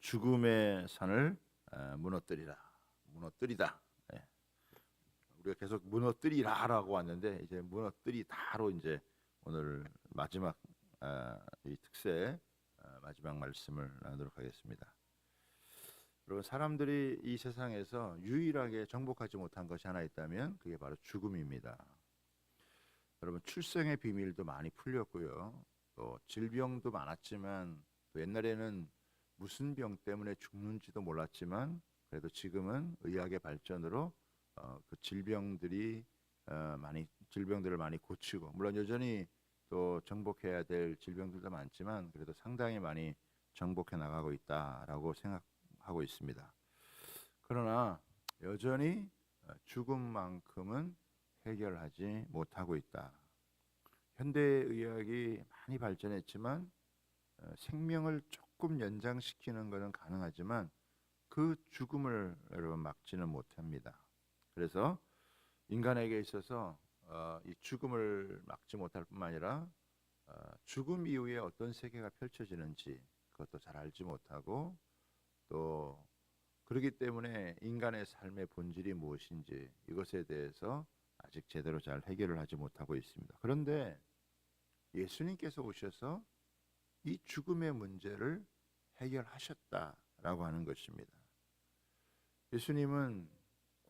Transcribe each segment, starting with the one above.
죽음의 산을 무너뜨리다. 예. 우리가 계속 무너뜨리라라고 왔는데 이제 무너뜨리다로 이제 오늘 마지막 이 특세 마지막 말씀을 나누도록 하겠습니다. 여러분, 사람들이 이 세상에서 유일하게 정복하지 못한 것이 하나 있다면 그게 바로 죽음입니다. 여러분, 출생의 비밀도 많이 풀렸고요. 또 질병도 많았지만 또 옛날에는 무슨 병 때문에 죽는지도 몰랐지만 그래도 지금은 의학의 발전으로 그 질병들을 많이 고치고, 물론 여전히 또 정복해야 될 질병들도 많지만 그래도 상당히 많이 정복해 나가고 있다라고 생각하고 있습니다. 그러나 여전히 죽음만큼은 해결하지 못하고 있다. 현대의학이 많이 발전했지만 생명을 조금 연장시키는 것은 가능하지만 그 죽음을 여러분 막지는 못합니다. 그래서 인간에게 있어서 이 죽음을 막지 못할 뿐만 아니라 죽음 이후에 어떤 세계가 펼쳐지는지 그것도 잘 알지 못하고, 또 그렇기 때문에 인간의 삶의 본질이 무엇인지 이것에 대해서 아직 제대로 잘 해결을 하지 못하고 있습니다. 그런데 예수님께서 오셔서 이 죽음의 문제를 해결하셨다라고 하는 것입니다. 예수님은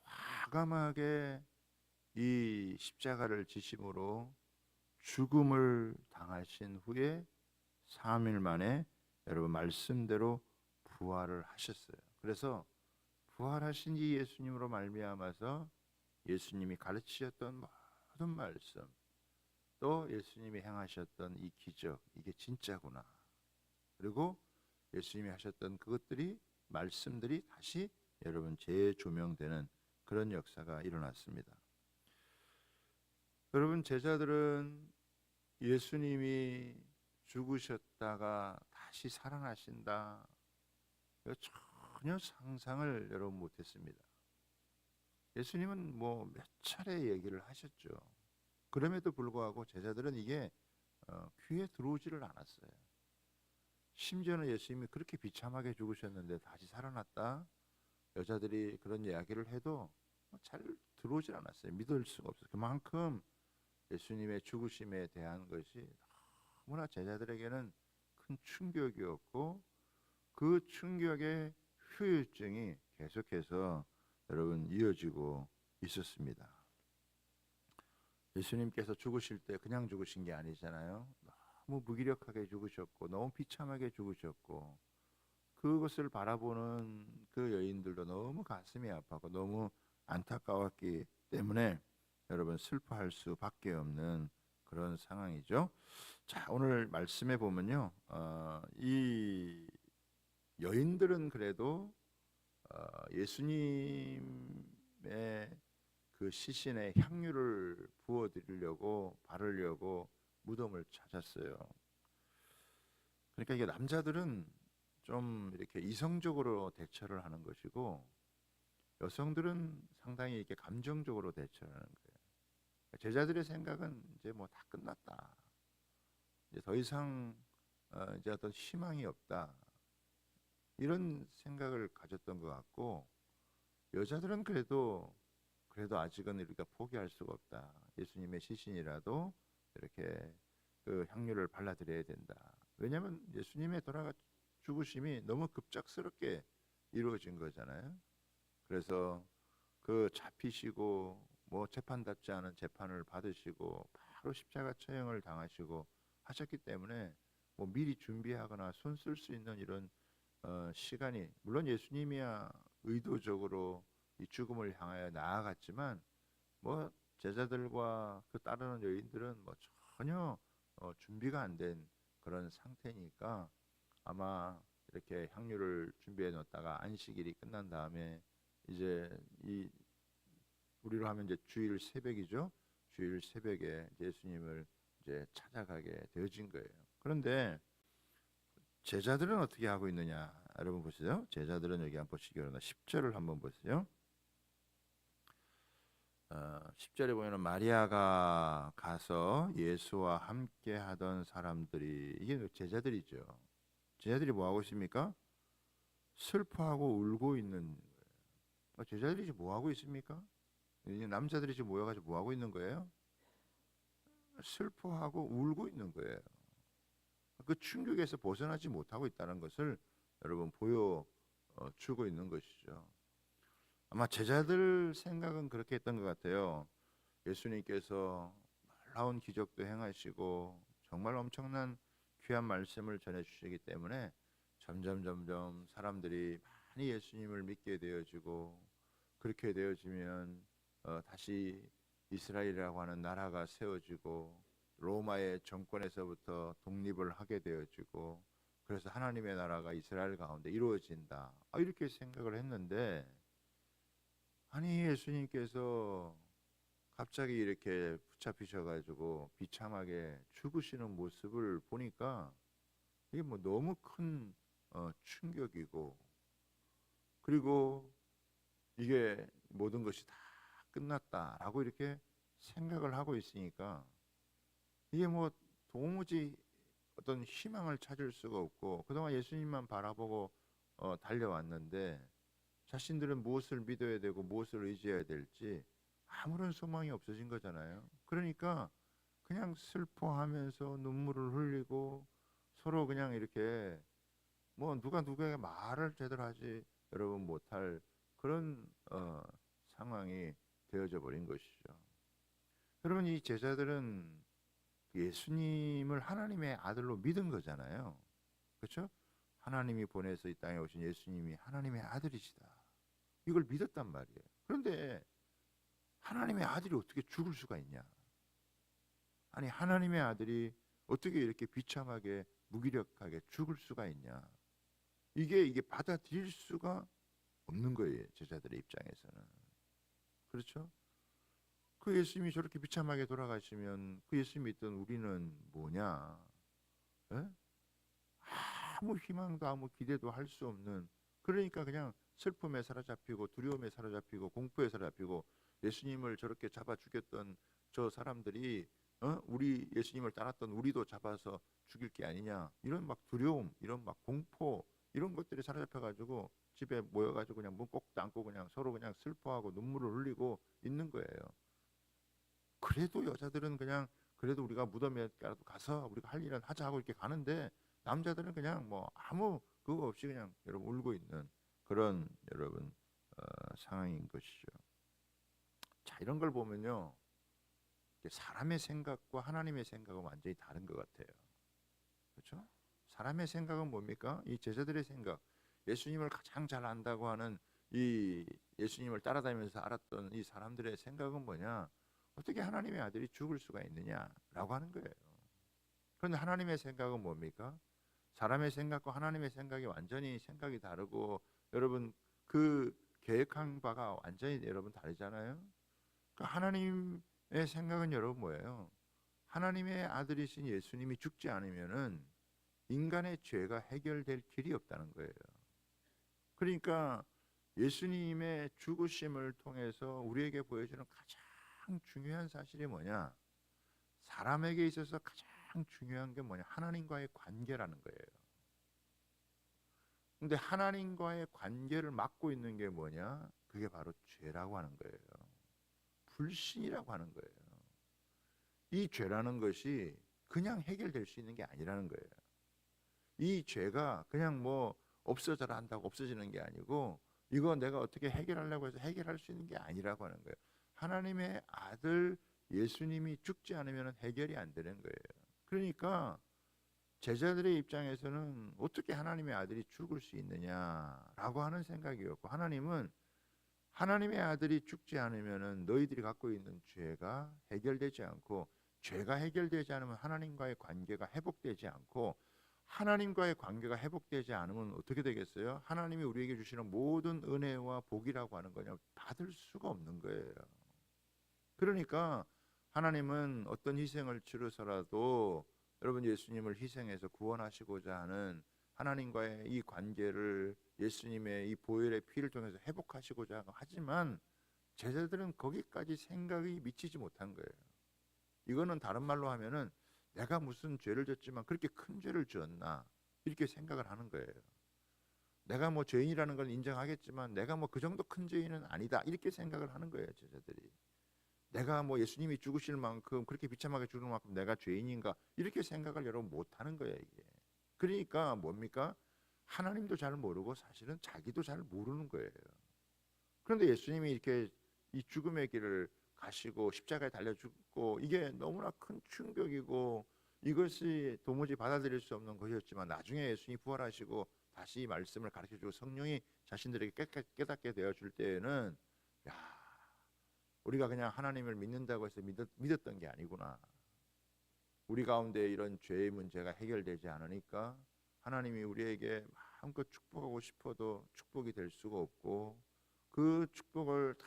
과감하게 이 십자가를 지심으로 죽음을 당하신 후에 3일 만에 여러분 말씀대로 부활을 하셨어요. 그래서 부활하신 이 예수님으로 말미암아서 예수님이 가르치셨던 모든 말씀, 또 예수님이 행하셨던 이 기적, 이게 진짜구나. 그리고 예수님이 하셨던 그것들이, 말씀들이 다시 여러분 재조명되는 그런 역사가 일어났습니다. 여러분, 제자들은 예수님이 죽으셨다가 다시 살아나신다, 전혀 상상을 여러분 못했습니다. 예수님은 뭐 몇 차례 얘기를 하셨죠. 그럼에도 불구하고 제자들은 이게 귀에 들어오지를 않았어요. 심지어는 예수님이 그렇게 비참하게 죽으셨는데 다시 살아났다, 여자들이 그런 이야기를 해도 잘 들어오질 않았어요. 믿을 수가 없어요. 그만큼 예수님의 죽으심에 대한 것이 너무나 제자들에게는 큰 충격이었고, 그 충격의 후유증이 계속해서 여러분 이어지고 있었습니다. 예수님께서 죽으실 때 그냥 죽으신 게 아니잖아요. 너무 무기력하게 죽으셨고 너무 비참하게 죽으셨고, 그것을 바라보는 그 여인들도 너무 가슴이 아파하고 너무 안타까웠기 때문에 여러분 슬퍼할 수밖에 없는 그런 상황이죠. 자, 오늘 말씀에 보면요, 이 여인들은 그래도 예수님의 그 시신에 향유를 부어드리려고, 바르려고 무덤을 찾았어요. 그러니까 이게 남자들은 좀 이렇게 이성적으로 대처를 하는 것이고, 여성들은 상당히 이렇게 감정적으로 대처를 하는 거예요. 제자들의 생각은 이제 뭐 다 끝났다, 이제 더 이상 이제 어떤 희망이 없다, 이런 생각을 가졌던 것 같고, 여자들은 그래도 아직은 우리가 포기할 수가 없다. 예수님의 시신이라도 이렇게 그 향유를 발라드려야 된다. 왜냐하면 예수님의 죽으심이 너무 급작스럽게 이루어진 거잖아요. 그래서 그 잡히시고 뭐 재판답지 않은 재판을 받으시고 바로 십자가 처형을 당하시고 하셨기 때문에 뭐 미리 준비하거나 손 쓸 수 있는 이런 시간이, 물론 예수님이야 의도적으로 이 죽음을 향하여 나아갔지만 뭐 제자들과 그 따르는 여인들은 뭐 전혀 준비가 안 된 그런 상태니까, 아마 이렇게 향유를 준비해 놓다가 안식일이 끝난 다음에 이제 이 우리로 하면 이제 주일 새벽이죠. 주일 새벽에 예수님을 이제 찾아가게 되어진 거예요. 그런데 제자들은 어떻게 하고 있느냐, 여러분 보세요. 제자들은 여기 한번 보시기 바랍니다. 10절을 한번 보세요. 10절에 보면 마리아가 가서 예수와 함께 하던 사람들이, 이게 제자들이죠. 제자들이 뭐 하고 있습니까? 슬퍼하고 울고 있는 거예요. 제자들이 지금 뭐 하고 있습니까? 이 남자들이 지금 모여가지고 뭐 하고 있는 거예요? 슬퍼하고 울고 있는 거예요. 그 충격에서 벗어나지 못하고 있다는 것을 여러분 보여주고 있는 것이죠. 아마 제자들 생각은 그렇게 했던 것 같아요. 예수님께서 놀라운 기적도 행하시고 정말 엄청난 귀한 말씀을 전해주시기 때문에 점점 사람들이 많이 예수님을 믿게 되어지고, 그렇게 되어지면 다시 이스라엘이라고 하는 나라가 세워지고 로마의 정권에서부터 독립을 하게 되어지고, 그래서 하나님의 나라가 이스라엘 가운데 이루어진다, 이렇게 생각을 했는데, 아니 예수님께서 갑자기 이렇게 붙잡히셔가지고 비참하게 죽으시는 모습을 보니까 이게 뭐 너무 큰 충격이고, 그리고 이게 모든 것이 다 끝났다라고 이렇게 생각을 하고 있으니까 이게 뭐 도무지 어떤 희망을 찾을 수가 없고, 그동안 예수님만 바라보고 달려왔는데 자신들은 무엇을 믿어야 되고 무엇을 의지해야 될지 아무런 소망이 없어진 거잖아요. 그러니까 그냥 슬퍼하면서 눈물을 흘리고 서로 그냥 이렇게 뭐 누가 누구에게 말을 제대로 하지 여러분 못할 그런 상황이 되어져 버린 것이죠. 여러분, 이 제자들은 예수님을 하나님의 아들로 믿은 거잖아요. 그렇죠? 하나님이 보내서 이 땅에 오신 예수님이 하나님의 아들이시다, 이걸 믿었단 말이에요. 그런데 하나님의 아들이 어떻게 죽을 수가 있냐? 아니 하나님의 아들이 어떻게 이렇게 비참하게 무기력하게 죽을 수가 있냐? 이게 받아들일 수가 없는 거예요, 제자들의 입장에서는. 그렇죠? 그 예수님이 저렇게 비참하게 돌아가시면 그 예수님 믿던 우리는 뭐냐? 에? 아무 희망도 아무 기대도 할 수 없는, 그러니까 그냥 슬픔에 사로잡히고 두려움에 사로잡히고 공포에 사로잡히고, 예수님을 저렇게 잡아 죽였던 저 사람들이 우리 예수님을 따랐던 우리도 잡아서 죽일 게 아니냐, 이런 막 두려움, 이런 막 공포, 이런 것들이 사로잡혀 가지고 집에 모여 가지고 그냥 문 꼭 닫고 그냥 서로 그냥 슬퍼하고 눈물을 흘리고 있는 거예요. 그래도 여자들은 그냥 그래도 우리가 무덤에라도 가서 우리가 할 일은 하자 하고 이렇게 가는데, 남자들은 그냥 뭐 아무 그거 없이 그냥 여러분 울고 있는 그런 여러분 상황인 것이죠. 자, 이런 걸 보면요, 사람의 생각과 하나님의 생각은 완전히 다른 것 같아요. 그렇죠? 사람의 생각은 뭡니까? 이 제자들의 생각, 예수님을 가장 잘 안다고 하는 이 예수님을 따라다니면서 알았던 이 사람들의 생각은 뭐냐? 어떻게 하나님의 아들이 죽을 수가 있느냐라고 하는 거예요. 그런데 하나님의 생각은 뭡니까? 사람의 생각과 하나님의 생각이 완전히 생각이 다르고, 여러분 그 계획한 바가 완전히 여러분 다르잖아요. 그 하나님의 생각은 여러분 뭐예요? 하나님의 아들이신 예수님이 죽지 않으면은 인간의 죄가 해결될 길이 없다는 거예요. 그러니까 예수님의 죽으심을 통해서 우리에게 보여주는 가장 중요한 사실이 뭐냐? 사람에게 있어서 가장 중요한 게 뭐냐? 하나님과의 관계라는 거예요. 근데 하나님과의 관계를 막고 있는 게 뭐냐? 그게 바로 죄라고 하는 거예요. 불신이라고 하는 거예요. 이 죄라는 것이 그냥 해결될 수 있는 게 아니라는 거예요. 이 죄가 그냥 뭐 없어져라 한다고 없어지는 게 아니고, 이거 내가 어떻게 해결하려고 해서 해결할 수 있는 게 아니라고 하는 거예요. 하나님의 아들 예수님이 죽지 않으면 해결이 안 되는 거예요. 그러니까 제자들의 입장에서는 어떻게 하나님의 아들이 죽을 수 있느냐라고 하는 생각이었고, 하나님은 하나님의 아들이 죽지 않으면 너희들이 갖고 있는 죄가 해결되지 않고, 죄가 해결되지 않으면 하나님과의 관계가 회복되지 않고, 하나님과의 관계가 회복되지 않으면 어떻게 되겠어요? 하나님이 우리에게 주시는 모든 은혜와 복이라고 하는 거냐, 받을 수가 없는 거예요. 그러니까 하나님은 어떤 희생을 치르서라도 여러분 예수님을 희생해서 구원하시고자 하는 하나님과의 이 관계를 예수님의 이 보혈의 피를 통해서 회복하시고자 하지만, 제자들은 거기까지 생각이 미치지 못한 거예요. 이거는 다른 말로 하면은 내가 무슨 죄를 졌지만 그렇게 큰 죄를 지었나, 이렇게 생각을 하는 거예요. 내가 뭐 죄인이라는 걸 인정하겠지만 내가 뭐 그 정도 큰 죄인은 아니다 이렇게 생각을 하는 거예요. 제자들이. 내가 뭐 예수님이 죽으실 만큼 그렇게 비참하게 죽을 만큼 내가 죄인인가 이렇게 생각을 여러분 못 하는 거예요. 이게. 그러니까 뭡니까? 하나님도 잘 모르고 사실은 자기도 잘 모르는 거예요. 그런데 예수님이 이렇게 이 죽음의 길을 가시고 십자가에 달려 죽고 이게 너무나 큰 충격이고 이것이 도무지 받아들일 수 없는 것이었지만 나중에 예수님이 부활하시고 다시 이 말씀을 가르쳐주고 성령이 자신들에게 깨닫게 되어줄 때에는 야, 우리가 그냥 하나님을 믿는다고 해서 믿었던 게 아니구나. 우리 가운데 이런 죄의 문제가 해결되지 않으니까 하나님이 우리에게 마음껏 축복하고 싶어도 축복이 될 수가 없고 그 축복을 다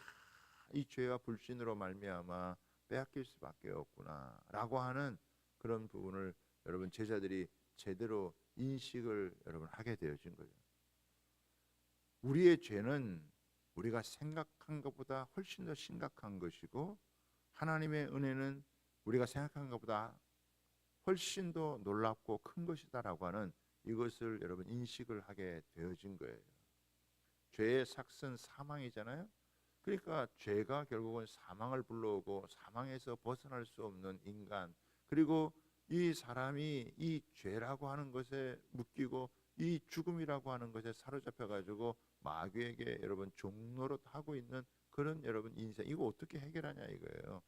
이 죄와 불신으로 말미암아 빼앗길 수밖에 없구나라고 하는 그런 부분을 여러분 제자들이 제대로 인식을 여러분 하게 되어진 거예요. 우리의 죄는 우리가 생각한 것보다 훨씬 더 심각한 것이고 하나님의 은혜는 우리가 생각한 것보다 훨씬 더 놀랍고 큰 것이다라고 하는 이것을 여러분 인식을 하게 되어진 거예요. 죄의 삭은 사망이잖아요. 그러니까 죄가 결국은 사망을 불러오고 사망에서 벗어날 수 없는 인간, 그리고 이 사람이 이 죄라고 하는 것에 묶이고 이 죽음이라고 하는 것에 사로잡혀 가지고 마귀에게 여러분 종노릇 하고 있는 그런 여러분 인생, 이거 어떻게 해결하냐 이거예요.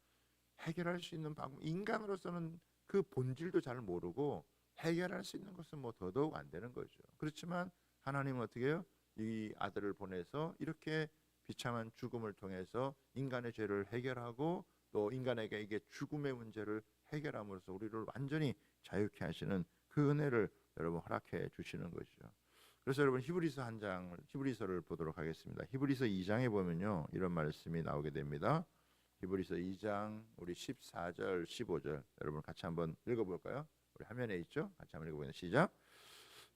해결할 수 있는 방법, 인간으로서는 그 본질도 잘 모르고 해결할 수 있는 것은 뭐 더더욱 안 되는 거죠. 그렇지만 하나님은 어떻게 해요? 이 아들을 보내서 이렇게 비참한 죽음을 통해서 인간의 죄를 해결하고 또 인간에게 이게 죽음의 문제를 해결함으로써 우리를 완전히 자유케 하시는 그 은혜를 여러분 허락해 주시는 것이죠. 그래서 여러분 히브리서를 보도록 하겠습니다. 히브리서 2장에 보면요 이런 말씀이 나오게 됩니다. 히브리서 2장 우리 14절 15절 여러분 같이 한번 읽어볼까요? 우리 화면에 있죠? 같이 한번 읽어보겠습니다. 시작.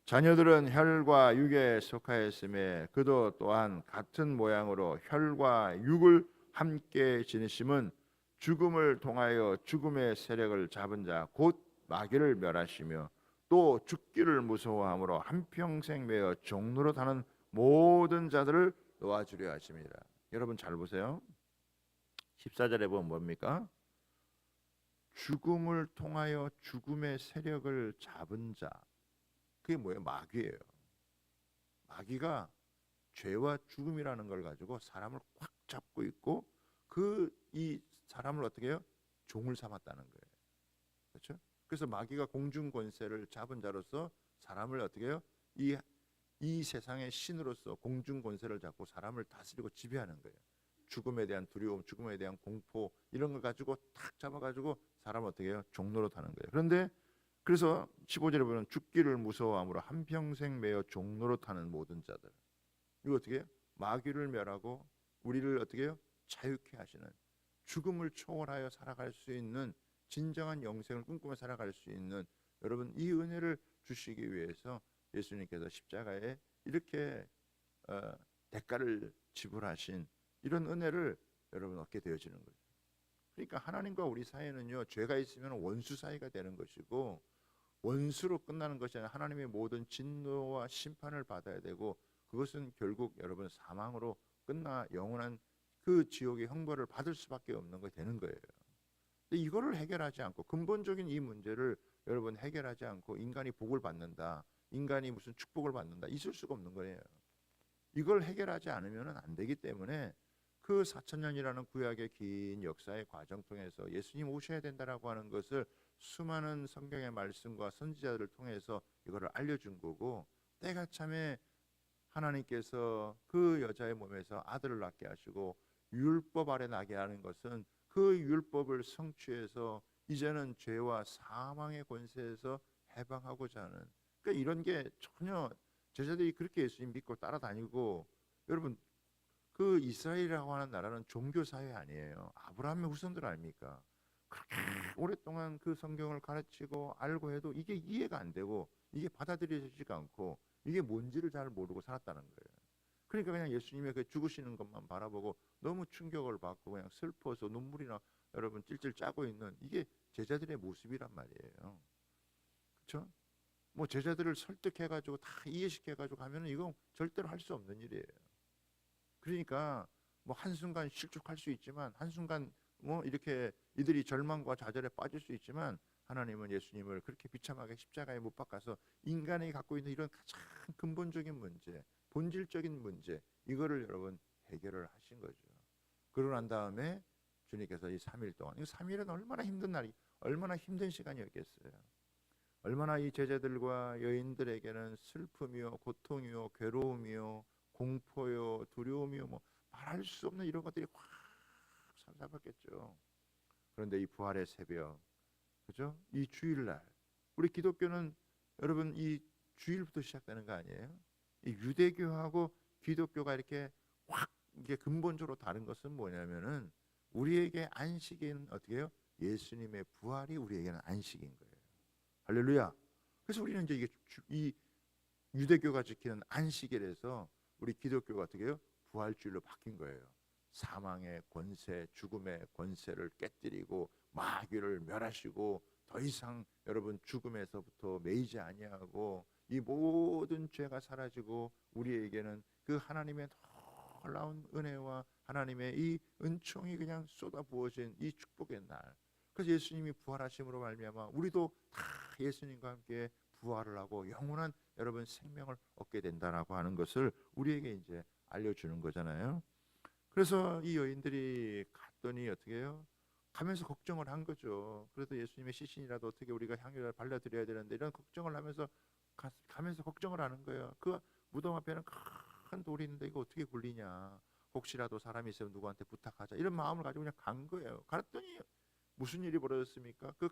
자녀들은 혈과 육에 속하였음에 그도 또한 같은 모양으로 혈과 육을 함께 지니심은 죽음을 통하여 죽음의 세력을 잡은 자 곧 마귀를 멸하시며 또 죽기를 무서워함으로 한평생 매어 종노릇 하는 모든 자들을 놓아주려 하심이라. 여러분 잘 보세요. 14절에 보면 뭡니까? 죽음을 통하여 죽음의 세력을 잡은 자, 그게 뭐예요? 마귀예요. 마귀가 죄와 죽음이라는 걸 가지고 사람을 꽉 잡고 있고 이 사람을 어떻게 해요? 종을 삼았다는 거예요. 그렇죠? 그래서 마귀가 공중 권세를 잡은 자로서 사람을 어떻게 해요? 이 세상의 신으로서 공중 권세를 잡고 사람을 다스리고 지배하는 거예요. 죽음에 대한 두려움, 죽음에 대한 공포 이런 걸 가지고 탁 잡아가지고 사람을 어떻게 해요? 종노릇 하는 거예요. 그런데 그래서 15절에 보면 죽기를 무서워함으로 한평생 매어 종노릇 하는 모든 자들, 이거 어떻게 해요? 마귀를 멸하고 우리를 어떻게 해요? 자유케 하시는, 죽음을 초월하여 살아갈 수 있는 진정한 영생을 꿈꾸며 살아갈 수 있는 여러분 이 은혜를 주시기 위해서 예수님께서 십자가에 이렇게 대가를 지불하신 이런 은혜를 여러분 얻게 되어지는 거죠. 그러니까 하나님과 우리 사이는요 죄가 있으면 원수 사이가 되는 것이고 원수로 끝나는 것이 아니라 하나님의 모든 진노와 심판을 받아야 되고 그것은 결국 여러분 사망으로 끝나 영원한 그 지옥의 형벌을 받을 수밖에 없는 것이 되는 거예요. 근데 이거를 해결하지 않고 근본적인 이 문제를 여러분 해결하지 않고 인간이 복을 받는다, 인간이 무슨 축복을 받는다, 있을 수가 없는 거예요. 이걸 해결하지 않으면 안 되기 때문에 그 4,000년이라는 구약의 긴 역사의 과정 통해서 예수님 오셔야 된다라고 하는 것을 수많은 성경의 말씀과 선지자들을 통해서 이거를 알려준 거고, 때가 참에 하나님께서 그 여자의 몸에서 아들을 낳게 하시고 율법 아래 나게 하는 것은 그 율법을 성취해서 이제는 죄와 사망의 권세에서 해방하고자 하는, 그러니까 이런 게 전혀 제자들이 그렇게 예수님 믿고 따라다니고, 여러분 그 이스라엘이라고 하는 나라는 종교 사회 아니에요. 아브라함의 후손들 아닙니까? 그렇게 오랫동안 그 성경을 가르치고 알고 해도 이게 이해가 안 되고 이게 받아들여지지가 않고 이게 뭔지를 잘 모르고 살았다는 거예요. 그러니까 그냥 예수님의 그 죽으시는 것만 바라보고 너무 충격을 받고 그냥 슬퍼서 눈물이나 여러분 찔찔 짜고 있는 이게 제자들의 모습이란 말이에요. 그렇죠? 뭐 제자들을 설득해가지고 다 이해시켜가지고 하면은 이건 절대로 할 수 없는 일이에요. 그러니까 뭐 한순간 실족할 수 있지만, 한순간 뭐 이렇게 이들이 절망과 좌절에 빠질 수 있지만, 하나님은 예수님을 그렇게 비참하게 십자가에 못 박아서 인간이 갖고 있는 이런 가장 근본적인 문제, 본질적인 문제, 이거를 여러분 해결을 하신 거죠. 그러고 난 다음에 주님께서 이 3일 동안, 이 3일은 얼마나 힘든 날이, 얼마나 힘든 시간이었겠어요. 얼마나 이 제자들과 여인들에게는 슬픔이요, 고통이요, 괴로움이요, 공포요, 두려움이요, 뭐 말할 수 없는 이런 것들이 확 사사받겠죠. 그런데 이 부활의 새벽, 그죠? 이 주일날, 우리 기독교는 여러분 이 주일부터 시작되는 거 아니에요? 이 유대교하고 기독교가 이렇게 확 이게 근본적으로 다른 것은 뭐냐면은, 우리에게 안식은 어떻게 해요? 예수님의 부활이 우리에게는 안식인 거예요. 할렐루야. 그래서 우리는 이제 이 유대교가 지키는 안식일에서 우리 기독교가 어떻게 해요? 부활주일로 바뀐 거예요. 사망의 권세, 죽음의 권세를 깨뜨리고 마귀를 멸하시고 더 이상 여러분 죽음에서부터 매이지 아니하고 이 모든 죄가 사라지고 우리에게는 그 하나님의 놀라운 은혜와 하나님의 이 은총이 그냥 쏟아 부어진 이 축복의 날. 그래서 예수님이 부활하심으로 말미암아 우리도 다 예수님과 함께 부활을 하고 영원한 여러분 생명을 얻게 된다라고 하는 것을 우리에게 이제 알려주는 거잖아요. 그래서 이 여인들이 갔더니 어떻게 해요? 가면서 걱정을 한 거죠. 그래도 예수님의 시신이라도 어떻게 우리가 향유를 발라드려야 되는데, 이런 걱정을 하면서 가면서 걱정을 하는 거예요. 그 무덤 앞에는 큰 돌이 있는데 이거 어떻게 굴리냐, 혹시라도 사람이 있으면 누구한테 부탁하자, 이런 마음을 가지고 그냥 간 거예요. 갔더니 무슨 일이 벌어졌습니까? 그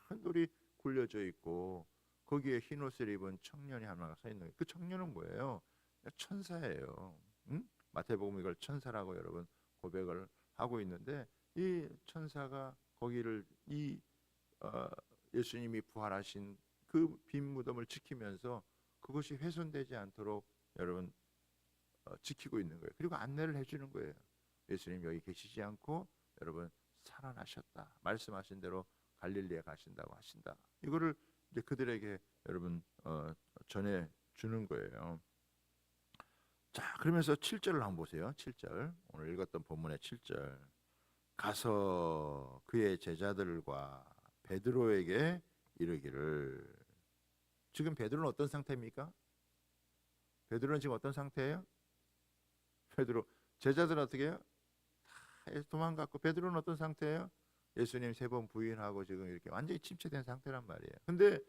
큰 돌이 굴려져 있고 거기에 흰 옷을 입은 청년이 하나가 서 있는 거예요. 그 청년은 뭐예요? 천사예요. 응? 마태복음 이걸 천사라고 여러분 고백을 하고 있는데, 이 천사가 거기를 예수님이 부활하신 그 빈 무덤을 지키면서 그것이 훼손되지 않도록 여러분 지키고 있는 거예요. 그리고 안내를 해주는 거예요. 예수님 여기 계시지 않고 여러분 살아나셨다. 말씀하신 대로 갈릴리에 가신다고 하신다. 이거를 이제 그들에게 여러분 전해 주는 거예요. 자, 그러면서 7절을 한번 보세요. 7절. 오늘 읽었던 본문의 7절. 가서 그의 제자들과 베드로에게 이르기를. 지금 베드로는 어떤 상태입니까? 베드로는 지금 어떤 상태예요? 베드로, 제자들은 어떻게 해요? 다 도망갔고, 베드로는 어떤 상태예요? 예수님 3번 부인하고 지금 이렇게 완전히 침체된 상태란 말이에요. 근데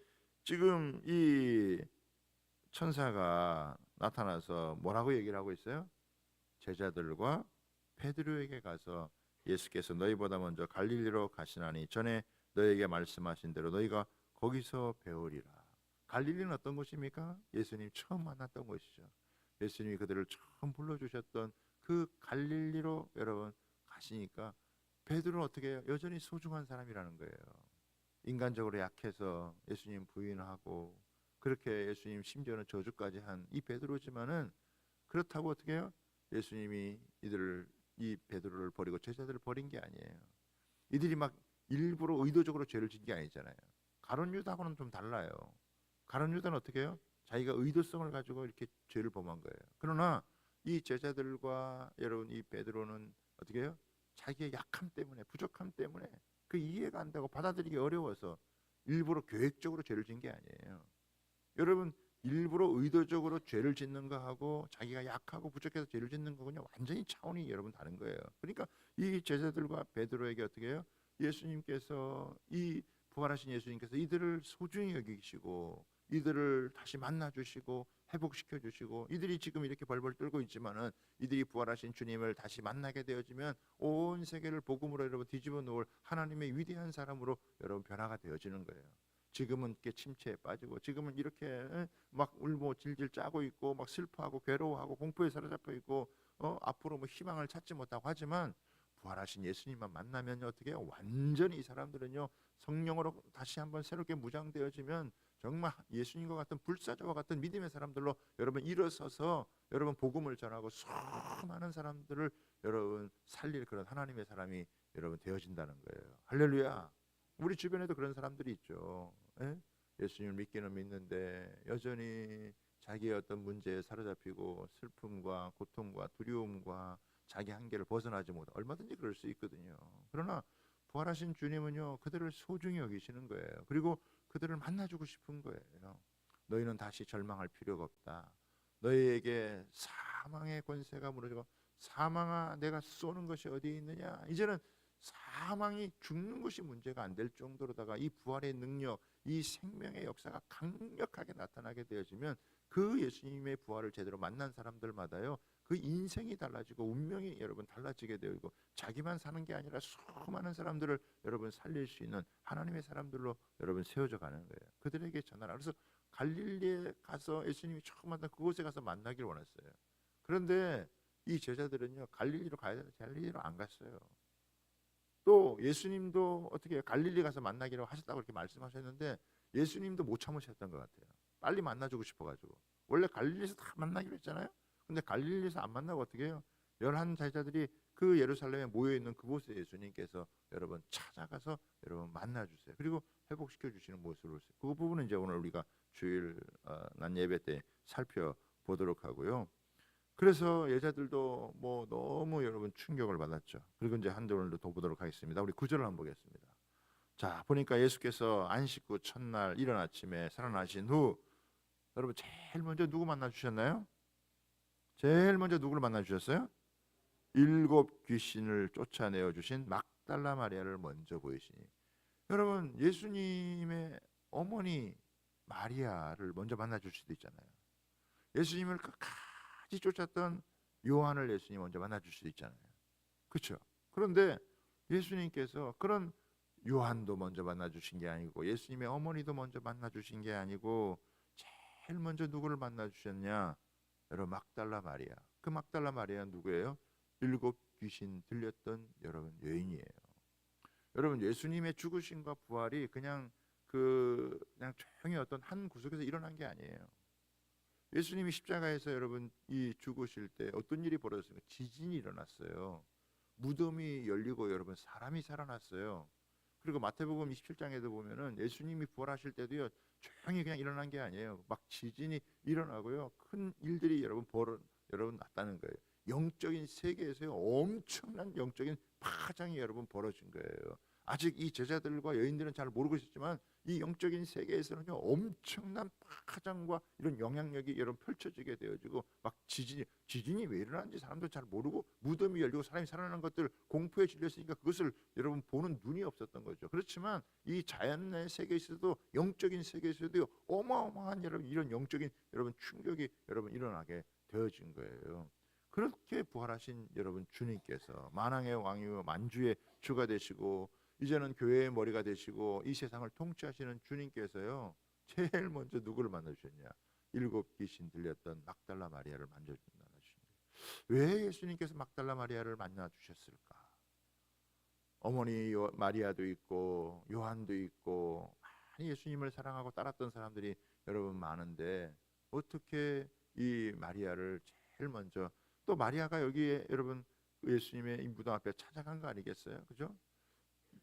지금 이 천사가 나타나서 뭐라고 얘기를 하고 있어요? 제자들과 베드로에게 가서 예수께서 너희보다 먼저 갈릴리로 가시나니 전에 너희에게 말씀하신 대로 너희가 거기서 배우리라. 갈릴리는 어떤 곳입니까? 예수님 처음 만났던 곳이죠. 예수님이 그들을 처음 불러주셨던 그 갈릴리로 여러분 가시니까 베드로는 어떻게 해요? 여전히 소중한 사람이라는 거예요. 인간적으로 약해서 예수님 부인하고 그렇게 예수님 심지어는 저주까지 한 이 베드로지만은, 그렇다고 어떻게 해요? 예수님이 이 베드로를 버리고 제자들을 버린 게 아니에요. 이들이 막 일부러 의도적으로 죄를 진 게 아니잖아요. 가룟 유다하고는 좀 달라요. 가룟 유다는 어떻게 해요? 자기가 의도성을 가지고 이렇게 죄를 범한 거예요. 그러나 이 제자들과 여러분 이 베드로는 어떻게 해요? 자기의 약함 때문에, 부족함 때문에 그 이해가 안 되고 받아들이기 어려워서 일부러 계획적으로 죄를 진 게 아니에요. 여러분, 일부러 의도적으로 죄를 짓는 거하고 자기가 약하고 부족해서 죄를 짓는 거군요, 완전히 차원이 여러분 다른 거예요. 그러니까 이 제자들과 베드로에게 어떻게 해요? 예수님께서, 이 부활하신 예수님께서 이들을 소중히 여기시고 이들을 다시 만나 주시고 회복시켜 주시고, 이들이 지금 이렇게 벌벌 떨고 있지만은 이들이 부활하신 주님을 다시 만나게 되어지면 온 세계를 복음으로 여러분 뒤집어 놓을 하나님의 위대한 사람으로 여러분 변화가 되어지는 거예요. 지금은 이렇게 침체에 빠지고 지금은 이렇게 막 울고 질질 짜고 있고 막 슬퍼하고 괴로워하고 공포에 사로잡혀 있고 앞으로 뭐 희망을 찾지 못하고 하지만, 부활하신 예수님만 만나면 어떻게 해요? 완전히 이 사람들은요 성령으로 다시 한번 새롭게 무장되어지면 정말 예수님과 같은 불사조와 같은 믿음의 사람들로 여러분 일어서서 여러분 복음을 전하고 수많은 사람들을 여러분 살릴 그런 하나님의 사람이 여러분 되어진다는 거예요. 할렐루야. 우리 주변에도 그런 사람들이 있죠. 예? 예수님을 믿기는 믿는데 여전히 자기의 어떤 문제에 사로잡히고 슬픔과 고통과 두려움과 자기 한계를 벗어나지 못하고 얼마든지 그럴 수 있거든요. 그러나 부활하신 주님은요, 그들을 소중히 여기시는 거예요. 그리고 그들을 만나주고 싶은 거예요. 너희는 다시 절망할 필요가 없다. 너희에게 사망의 권세가 무너지고, 사망아 내가 쏘는 것이 어디에 있느냐. 이제는 사망이 죽는 것이 문제가 안 될 정도로다가 이 부활의 능력, 이 생명의 역사가 강력하게 나타나게 되어지면 그 예수님의 부활을 제대로 만난 사람들마다요, 그 인생이 달라지고 운명이 여러분 달라지게 되고, 자기만 사는 게 아니라 수많은 사람들을 여러분 살릴 수 있는 하나님의 사람들로 여러분 세워져 가는 거예요. 그들에게 전하라. 그래서 갈릴리에 가서 예수님이 처음 만난 그곳에 가서 만나기를 원했어요. 그런데 이 제자들은요, 갈릴리로 가야 되는데 갈릴리로 안 갔어요. 또 예수님도 어떻게 갈릴리 가서 만나기로 하셨다고 이렇게 말씀하셨는데 예수님도 못 참으셨던 것 같아요. 빨리 만나주고 싶어가지고. 원래 갈릴리에서 다 만나기로 했잖아요. 근데 갈릴리에서 안 만나고 어떻게 해요? 11 제자들이 그 예루살렘에 모여있는 그곳에 예수님께서 여러분 찾아가서 여러분 만나주세요. 그리고 회복시켜 주시는 모습을 보세요. 그 부분은 이제 오늘 우리가 주일 난 예배 때 살펴보도록 하고요. 그래서 여자들도 뭐 너무 여러분 충격을 받았죠. 그리고 이제 한 절을 더 보도록 하겠습니다. 우리 9절을 한번 보겠습니다. 자, 보니까 예수께서 안식 후 첫날 이른 아침에 살아나신 후 여러분 제일 먼저 누구 만나 주셨나요? 제일 먼저 누구를 만나 주셨어요? 7 귀신을 쫓아내어 주신 막달라 마리아를 먼저 보이시니, 여러분 예수님의 어머니 마리아를 먼저 만나 줄 수도 있잖아요. 예수님을 끝까지 쫓았던 요한을 예수님 먼저 만나 줄 수도 있잖아요. 그렇죠? 그런데 예수님께서 그런 요한도 먼저 만나 주신 게 아니고 예수님의 어머니도 먼저 만나 주신 게 아니고 제일 먼저 누구를 만나 주셨냐? 여러분 막달라 마리아. 그 막달라 마리아는 누구예요? 7 귀신 들렸던 여러분 여인이에요. 여러분 예수님의 죽으심과 부활이 그냥 그냥 조용히 어떤 한 구석에서 일어난 게 아니에요. 예수님이 십자가에서 여러분 이 죽으실 때 어떤 일이 벌어졌습니까? 지진이 일어났어요. 무덤이 열리고 여러분 사람이 살아났어요. 그리고 마태복음 27장에도 보면은 예수님이 부활하실 때도요, 조용히 그냥 일어난 게 아니에요. 막 지진이 일어나고요, 큰 일들이 여러분 났다는 거예요. 영적인 세계에서요, 엄청난 영적인 파장이 여러분 벌어진 거예요. 아직 이 제자들과 여인들은 잘 모르고 있었지만 이 영적인 세계에서는요, 엄청난 파장과 이런 영향력이 여러분 펼쳐지게 되어지고, 막 지진이 왜 일어나는지 사람들 잘 모르고, 무덤이 열리고 사람이 살아나는 것들 공포에 질렸으니까 그것을 여러분 보는 눈이 없었던 거죠. 그렇지만 이 자연의 세계에서도, 영적인 세계에서도 어마어마한 여러분 이런 영적인 여러분 충격이 여러분 일어나게 되어진 거예요. 그렇게 부활하신 여러분 주님께서 만왕의 왕이요 만주의 주가 되시고 이제는 교회의 머리가 되시고 이 세상을 통치하시는 주님께서요, 제일 먼저 누구를 만나 주셨냐? 7 귀신 들렸던 막달라 마리아를 만나 주신 거예요. 왜 예수님께서 막달라 마리아를 만나 주셨을까? 어머니 마리아도 있고 요한도 있고 많이 예수님을 사랑하고 따랐던 사람들이 여러분 많은데 어떻게 이 마리아를 제일 먼저, 또 마리아가 여기에 여러분 예수님의 이 무덤 앞에 찾아간 거 아니겠어요? 그죠?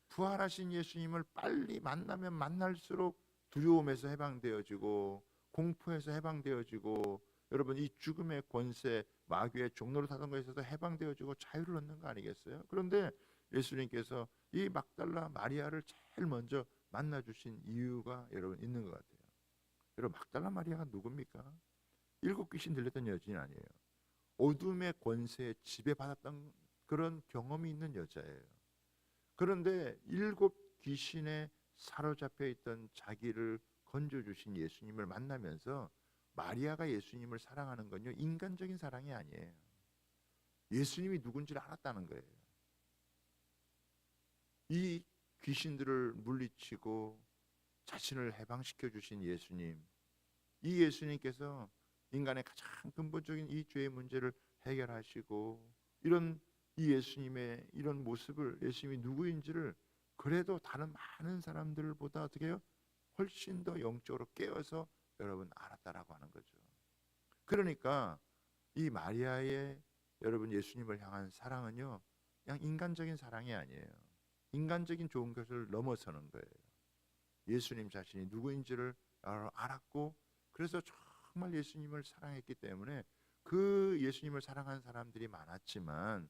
부활하신 예수님을 빨리 만나면 만날수록 두려움에서 해방되어지고 공포에서 해방되어지고 여러분 이 죽음의 권세, 마귀의 종로를 타던 것에서도 해방되어지고 자유를 얻는 거 아니겠어요? 그런데 예수님께서 이 막달라 마리아를 제일 먼저 만나 주신 이유가 여러분 있는 것 같아요. 여러분 막달라 마리아가 누굽니까? 7 귀신 들렸던 여인이 아니에요. 어둠의 권세에 지배받았던 그런 경험이 있는 여자예요. 그런데 7 귀신에 사로잡혀 있던 자기를 건져주신 예수님을 만나면서 마리아가 예수님을 사랑하는 건요, 인간적인 사랑이 아니에요. 예수님이 누군지를 알았다는 거예요. 이 귀신들을 물리치고 자신을 해방시켜 주신 예수님, 이 예수님께서 인간의 가장 근본적인 이 죄의 문제를 해결하시고, 이런 이 예수님의 이런 모습을, 예수님이 누구인지를 그래도 다른 많은 사람들보다 어떻게 해요? 훨씬 더 영적으로 깨어서 여러분 알았다라고 하는 거죠. 그러니까 이 마리아의 여러분 예수님을 향한 사랑은요, 그냥 인간적인 사랑이 아니에요. 인간적인 좋은 것을 넘어서는 거예요. 예수님 자신이 누구인지를 알았고, 그래서 정말 예수님을 사랑했기 때문에 그 예수님을 사랑하는 사람들이 많았지만,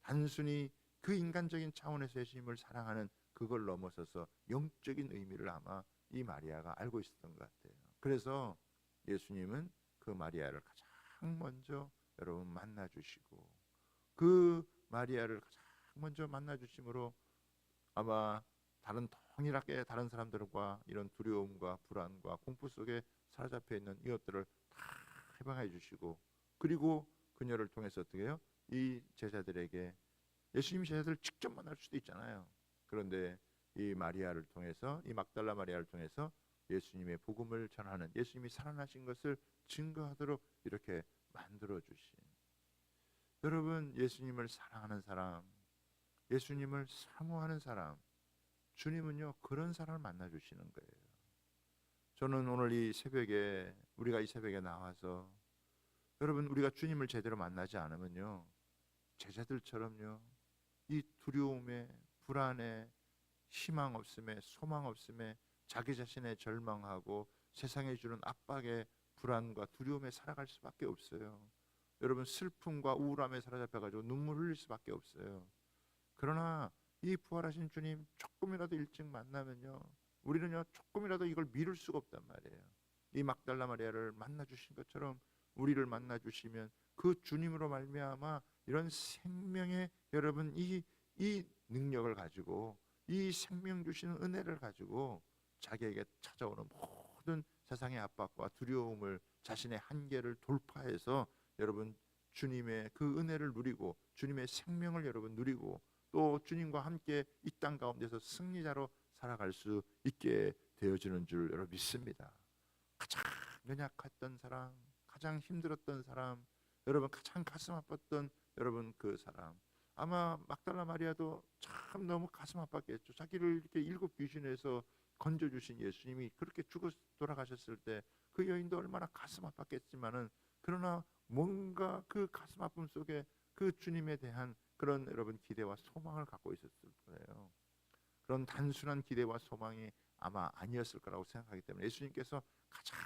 단순히 그 인간적인 차원에서 예수님을 사랑하는 그걸 넘어서서 영적인 의미를 아마 이 마리아가 알고 있었던 것 같아요. 그래서 예수님은 그 마리아를 가장 먼저 여러분 만나 주시고, 그 마리아를 가장 먼저 만나 주심으로 아마 동일하게 다른 사람들과 이런 두려움과 불안과 공포 속에 사로잡혀 있는 이것들을 다 해방해 주시고, 그리고 그녀를 통해서 어떻게 해요? 이 제자들에게, 예수님 제자들을 직접 만날 수도 있잖아요. 그런데 이 마리아를 통해서, 이 막달라 마리아를 통해서 예수님의 복음을 전하는, 예수님이 살아나신 것을 증거하도록 이렇게 만들어 주신, 여러분, 예수님을 사랑하는 사람, 예수님을 사모하는 사람, 주님은요 그런 사람을 만나 주시는 거예요. 저는 오늘 이 새벽에, 우리가 이 새벽에 나와서 여러분, 우리가 주님을 제대로 만나지 않으면요 제자들처럼요 이 두려움에, 불안에, 희망 없음에, 소망 없음에, 자기 자신에 절망하고 세상에 주는 압박에, 불안과 두려움에 살아갈 수밖에 없어요. 여러분, 슬픔과 우울함에 사로잡혀가지고 눈물 흘릴 수밖에 없어요. 그러나 이 부활하신 주님 조금이라도 일찍 만나면요 우리는요 조금이라도 이걸 미룰 수가 없단 말이에요. 이 막달라 마리아를 만나 주신 것처럼 우리를 만나 주시면 그 주님으로 말미암아 이런 생명의, 여러분, 이 능력을 가지고, 이 생명 주시는 은혜를 가지고 자기에게 찾아오는 모든 세상의 압박과 두려움을, 자신의 한계를 돌파해서 여러분 주님의 그 은혜를 누리고 주님의 생명을 여러분 누리고, 또 주님과 함께 이 땅 가운데서 승리자로 살아갈 수 있게 되어지는 줄 여러분 믿습니다. 가장 연약했던 사람, 가장 힘들었던 사람, 여러분 가장 가슴 아팠던 여러분 그 사람, 아마 막달라 마리아도 참 너무 가슴 아팠겠죠. 자기를 이렇게 일곱 귀신에서 건져주신 예수님이 그렇게 죽어 돌아가셨을 때 그 여인도 얼마나 가슴 아팠겠지만은, 그러나 뭔가 그 가슴 아픔 속에 그 주님에 대한 그런 여러분 기대와 소망을 갖고 있었을 거예요. 그런 단순한 기대와 소망이 아마 아니었을 거라고 생각하기 때문에 예수님께서 가장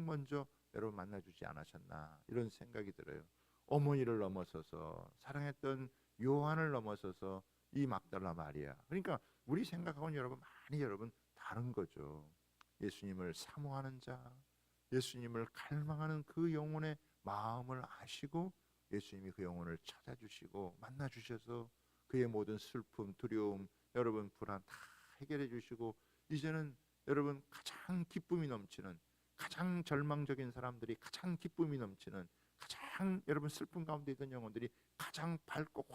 먼저 여러분 만나주지 않으셨나, 이런 생각이 들어요. 어머니를 넘어서서, 사랑했던 요한을 넘어서서 이 막달라 마리아, 그러니까 우리 생각하고는 여러분 많이 여러분 다른 거죠. 예수님을 사모하는 자, 예수님을 갈망하는 그 영혼의 마음을 아시고 예수님이 그 영혼을 찾아주시고 만나주셔서 그의 모든 슬픔, 두려움, 여러분 불안 다 해결해 주시고, 이제는 여러분 가장 기쁨이 넘치는, 가장 절망적인 사람들이 가장 기쁨이 넘치는, 가장 여러분 슬픔 가운데 있던 영혼들이 가장 밝고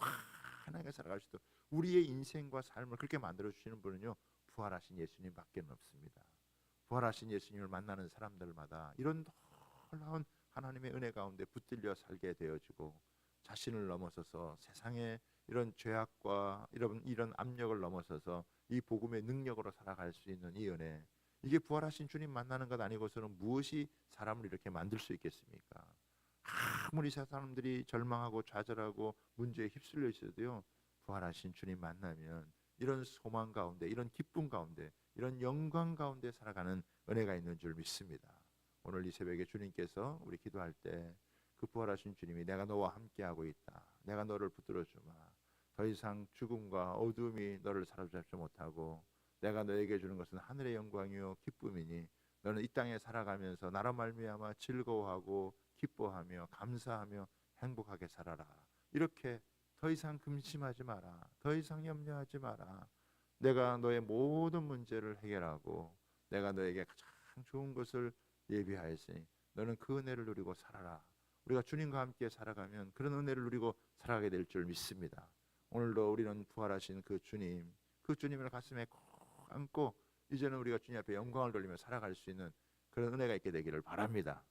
환하게 살아갈 수 있도록 우리의 인생과 삶을 그렇게 만들어 주시는 분은요 부활하신 예수님밖에 없습니다. 부활하신 예수님을 만나는 사람들마다 이런 놀라운 하나님의 은혜 가운데 붙들려 살게 되어지고, 자신을 넘어서서 세상의 이런 죄악과 이런 압력을 넘어서서 이 복음의 능력으로 살아갈 수 있는 이 은혜, 이게 부활하신 주님 만나는 것 아니고서는 무엇이 사람을 이렇게 만들 수 있겠습니까? 아무리 사람들이 절망하고 좌절하고 문제에 휩쓸려 있어도요 부활하신 주님 만나면 이런 소망 가운데, 이런 기쁨 가운데, 이런 영광 가운데 살아가는 은혜가 있는 줄 믿습니다. 오늘 이 새벽에 주님께서 우리 기도할 때 그 부활하신 주님이 내가 너와 함께하고 있다, 내가 너를 붙들어 주마, 더 이상 죽음과 어둠이 너를 사로잡지 못하고 내가 너에게 주는 것은 하늘의 영광이요 기쁨이니 너는 이 땅에 살아가면서 나로 말미암아 즐거워하고 기뻐하며 감사하며 행복하게 살아라. 이렇게 더 이상 근심하지 마라, 더 이상 염려하지 마라, 내가 너의 모든 문제를 해결하고 내가 너에게 가장 좋은 것을 예비하였으니 너는 그 은혜를 누리고 살아라. 우리가 주님과 함께 살아가면 그런 은혜를 누리고 살아가게 될 줄 믿습니다. 오늘도 우리는 부활하신 그 주님, 그 주님을 가슴에 꼭 안고 이제는 우리가 주님 앞에 영광을 돌리며 살아갈 수 있는 그런 은혜가 있게 되기를 바랍니다.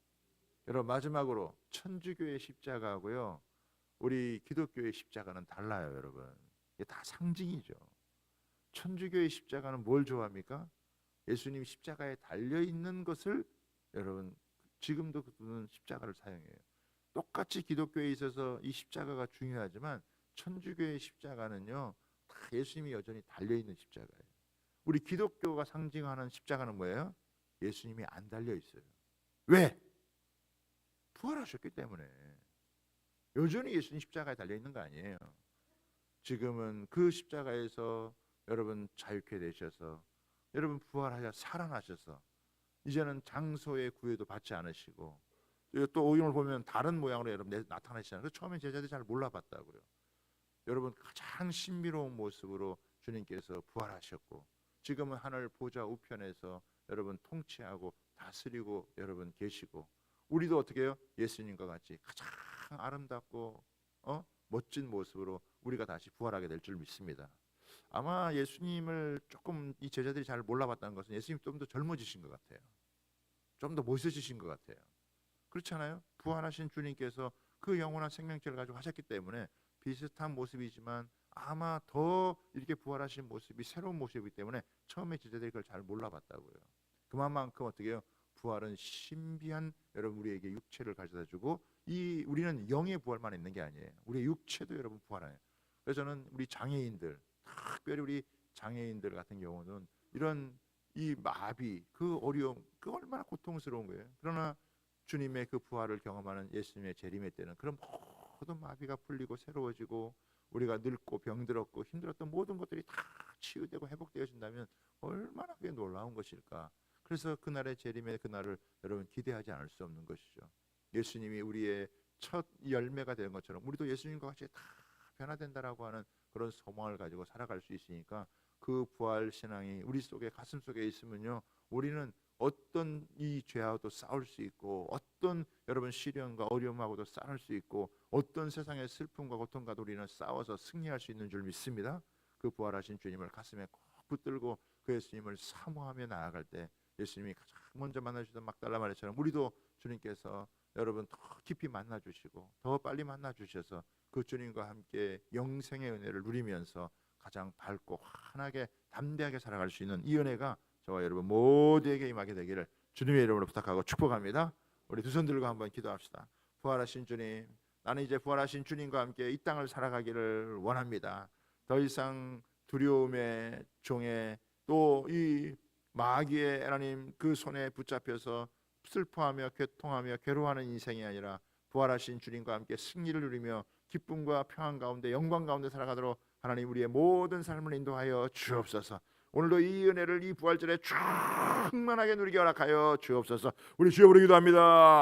여러분, 마지막으로 천주교의 십자가하고요 우리 기독교의 십자가는 달라요. 여러분, 이게 다 상징이죠. 천주교의 십자가는 뭘 좋아합니까? 예수님 십자가에 달려있는 것을, 여러분 지금도 그분은 십자가를 사용해요. 똑같이 기독교에 있어서 이 십자가가 중요하지만 천주교의 십자가는요 다 예수님이 여전히 달려있는 십자가예요. 우리 기독교가 상징하는 십자가는 뭐예요? 예수님이 안 달려 있어요. 왜? 부활하셨기 때문에. 여전히 예수님 십자가에 달려 있는 거 아니에요. 지금은 그 십자가에서 여러분 자유케 되셔서 여러분 부활하셔 살아나셔서 이제는 장소의 구애도 받지 않으시고 또 오늘 보면 다른 모양으로 여러분 나타나시잖아요. 그래서 처음에 제자들이 잘 몰라봤다고요. 여러분 가장 신비로운 모습으로 주님께서 부활하셨고 지금은 하늘 보좌 우편에서 여러분 통치하고 다스리고 여러분 계시고 우리도 어떻게 해요? 예수님과 같이 가장 아름답고 멋진 모습으로 우리가 다시 부활하게 될 줄 믿습니다. 아마 예수님을 조금 이 제자들이 잘 몰라봤다는 것은 예수님 좀 더 젊어지신 것 같아요. 좀 더 멋있으신 것 같아요. 그렇잖아요. 부활하신 주님께서 그 영원한 생명체를 가지고 하셨기 때문에 비슷한 모습이지만 아마 더 이렇게 부활하신 모습이 새로운 모습이기 때문에 처음에 제자들이 그걸 잘 몰라봤다고요. 그만큼 어떻게 해요? 부활은 신비한 여러분 우리에게 육체를 가져다주고 우리는 영의 부활만 있는 게 아니에요. 우리의 육체도 여러분 부활해요. 그래서 저는 우리 장애인들 특별히 우리 장애인들 같은 경우는 이런 이 마비 그 어려움 그 얼마나 고통스러운 거예요. 그러나 주님의 그 부활을 경험하는 예수님의 재림의 때는 그런 모든 마비가 풀리고 새로워지고 우리가 늙고 병들었고 힘들었던 모든 것들이 다 치유되고 회복되어진다면 얼마나 그게 놀라운 것일까. 그래서 그날의 재림의 그날을 여러분 기대하지 않을 수 없는 것이죠. 예수님이 우리의 첫 열매가 되는 것처럼 우리도 예수님과 같이 다 변화된다라고 하는 그런 소망을 가지고 살아갈 수 있으니까 그 부활 신앙이 우리 속에 가슴 속에 있으면요 우리는 어떤 이 죄와도 싸울 수 있고 어떤 여러분 시련과 어려움하고도 싸울 수 있고 어떤 세상의 슬픔과 고통과도 우리는 싸워서 승리할 수 있는 줄 믿습니다. 그 부활하신 주님을 가슴에 꼭 붙들고 그 예수님을 사모하며 나아갈 때 예수님이 가장 먼저 만나주셨던 막달라 마리아처럼 우리도 주님께서 여러분 더 깊이 만나주시고 더 빨리 만나주셔서 그 주님과 함께 영생의 은혜를 누리면서 가장 밝고 환하게 담대하게 살아갈 수 있는 이 은혜가 저와 여러분 모두에게 임하게 되기를 주님의 이름으로 부탁하고 축복합니다. 우리 두 손 들고 한번 기도합시다. 부활하신 주님, 나는 이제 부활하신 주님과 함께 이 땅을 살아가기를 원합니다. 더 이상 두려움의 종에 또 이 마귀의 하나님 그 손에 붙잡혀서 슬퍼하며 괴통하며 괴로워하는 인생이 아니라 부활하신 주님과 함께 승리를 누리며 기쁨과 평안 가운데 영광 가운데 살아가도록 하나님 우리의 모든 삶을 인도하여 주옵소서. 오늘도 이 은혜를 이 부활절에 충만하게 누리게 허락하여 주옵소서. 우리 주여 부르기도 합니다.